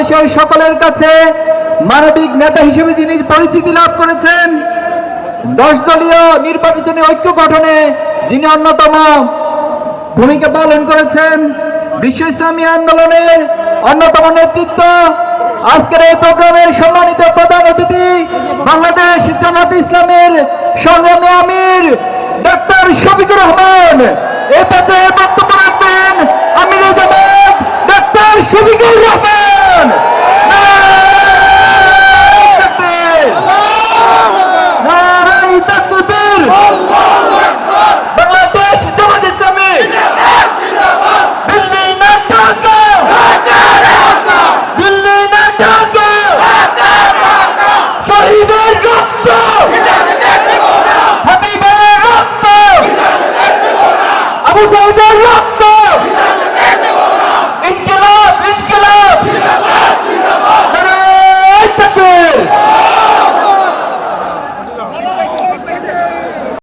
বাংলাদেশের সকলের কাছে মানবিক নেতা হিসেবে যিনি পরিচিতি লাভ করেছেন, 10 দলীয় নির্বাচনী ঐক্য গঠনে যিনি অন্যতম ভূমিকা পালন করেছেন, বিশ্ব ইসলামী আন্দোলনের অন্যতম নেতৃত্ব, আজকের এই প্রোগ্রামের সম্মানিত প্রধান অতিথি বাংলাদেশ জামাত ইসলামের সংগ্রামী আমির ডক্টর শফিকুর রহমান। এ পর্যায়ে বক্তব্য রাখবেন আমির জামাত ডক্টর শফিকুর রহমান। বাংলাদেশ জামাত ইসলামী দিল্লি না ঢাকা, দিল্লি না ঢাকা, শহীদের রক্ত, হাবিবের রক্ত, আবু সাইদ